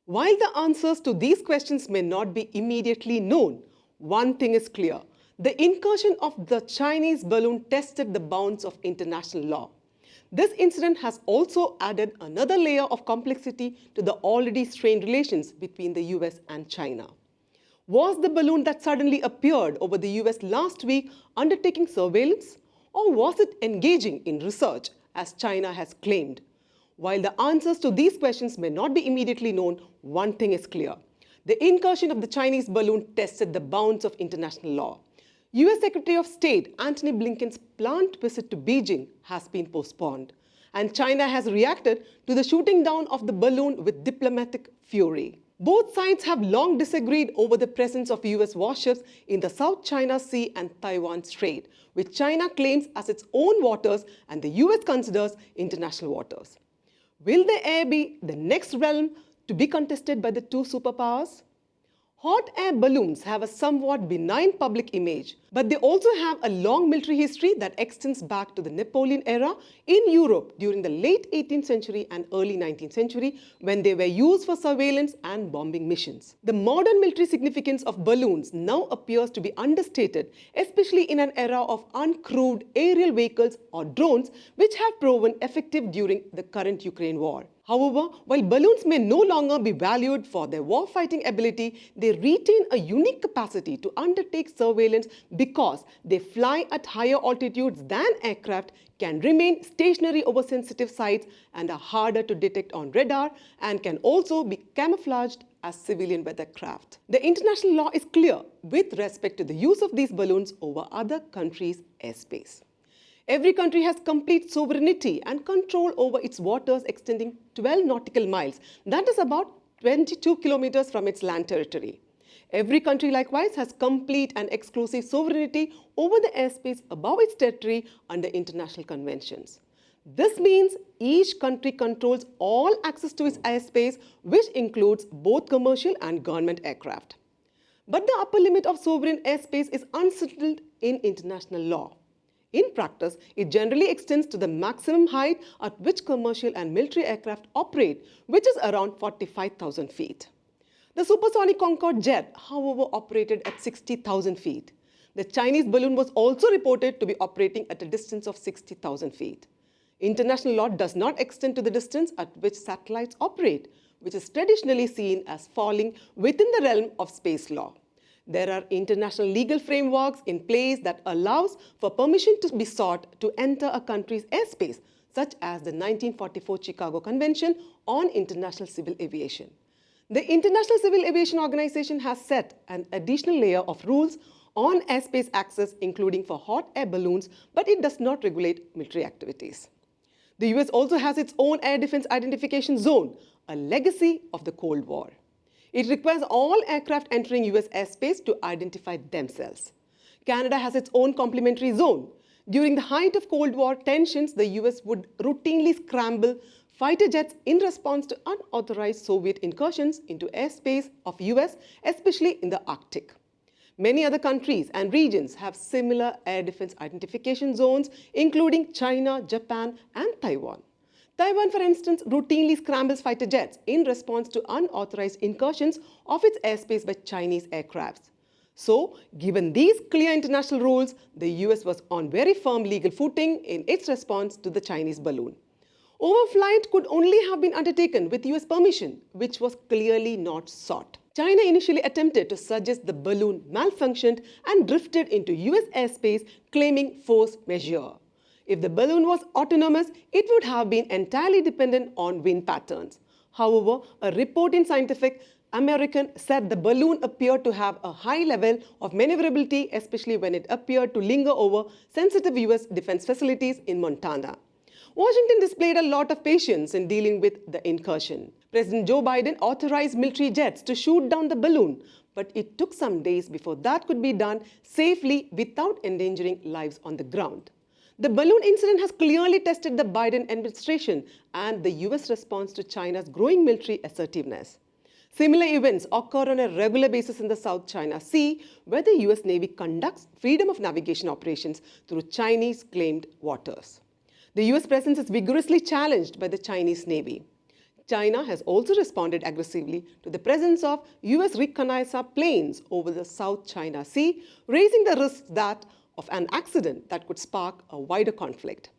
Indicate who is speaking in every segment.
Speaker 1: While the answers to these questions may not be immediately known, one thing is clear. The incursion of the Chinese balloon tested the bounds of international law. This incident has also added another layer of complexity to the already strained relations between the US and China. Was the balloon that suddenly appeared over the US last week undertaking surveillance? Or was it engaging in research, as China has claimed? While the answers to these questions may not be immediately known, one thing is clear. The incursion of the Chinese balloon tested the bounds of international law. US Secretary of State Antony Blinken's planned visit to Beijing has been postponed, and China has reacted to the shooting down of the balloon with diplomatic fury. Both sides have long disagreed over the presence of US warships in the South China Sea and Taiwan Strait, which China claims as its own waters and the US considers international waters. Will the air be the next realm to be contested by the two superpowers? Hot air balloons have a somewhat benign public image, but they also have a long military history that extends back to the Napoleon era in Europe during the late 18th century and early 19th century, when they were used for surveillance and bombing missions. The modern military significance of balloons now appears to be understated, especially in an era of uncrewed aerial vehicles or drones, which have proven effective during the current Ukraine war. However, while balloons may no longer be valued for their warfighting ability, they retain a unique capacity to undertake surveillance because they fly at higher altitudes than aircraft, can remain stationary over sensitive sites, and are harder to detect on radar, and can also be camouflaged as civilian weather craft. The international law is clear with respect to the use of these balloons over other countries' airspace. Every country has complete sovereignty and control over its waters extending 12 nautical miles, that is about 22 kilometers from its land territory. Every country likewise has complete and exclusive sovereignty over the airspace above its territory under international conventions. This means each country controls all access to its airspace, which includes both commercial and government aircraft. But the upper limit of sovereign airspace is unsettled in international law. In practice, it generally extends to the maximum height at which commercial and military aircraft operate, which is around 45,000 feet. The supersonic Concorde jet, however, operated at 60,000 feet. The Chinese balloon was also reported to be operating at a distance of 60,000 feet. International law does not extend to the distance at which satellites operate, which is traditionally seen as falling within the realm of space law. There are international legal frameworks in place that allows for permission to be sought to enter a country's airspace, such as the 1944 Chicago Convention on International Civil Aviation. The International Civil Aviation Organization has set an additional layer of rules on airspace access, including for hot air balloons, but it does not regulate military activities. The US also has its own Air Defense Identification Zone, a legacy of the Cold War. It requires all aircraft entering US airspace to identify themselves. Canada has its own complementary zone. During the height of Cold War tensions, the US would routinely scramble fighter jets in response to unauthorized Soviet incursions into airspace of US, especially in the Arctic. Many other countries and regions have similar air defense identification zones, including China, Japan, and Taiwan. Taiwan, for instance, routinely scrambles fighter jets in response to unauthorized incursions of its airspace by Chinese aircrafts. So, given these clear international rules, the US was on very firm legal footing in its response to the Chinese balloon. Overflight could only have been undertaken with US permission, which was clearly not sought. China initially attempted to suggest the balloon malfunctioned and drifted into US airspace, claiming force majeure. If the balloon was autonomous, it would have been entirely dependent on wind patterns. However, a report in Scientific American said the balloon appeared to have a high level of maneuverability, especially when it appeared to linger over sensitive US defense facilities in Montana. Washington displayed a lot of patience in dealing with the incursion. President Joe Biden authorized military jets to shoot down the balloon, but it took some days before that could be done safely without endangering lives on the ground. The balloon incident has clearly tested the Biden administration and the US response to China's growing military assertiveness. Similar events occur on a regular basis in the South China Sea, where the US Navy conducts freedom of navigation operations through Chinese-claimed waters. The US presence is vigorously challenged by the Chinese Navy. China has also responded aggressively to the presence of US reconnaissance planes over the South China Sea, raising the risk of an accident that could spark a wider conflict.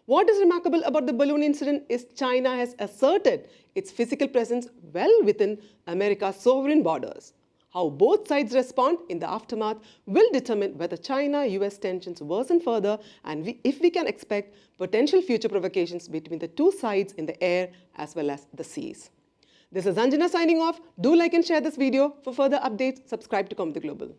Speaker 1: What is remarkable about the balloon incident is China has asserted its physical presence well within America's sovereign borders. How both sides respond in the aftermath will determine whether China-US tensions worsen further and if we can expect potential future provocations between the two sides in the air as well as the seas. This is Anjana signing off. Do like and share this video. For further updates, subscribe to Come the Global.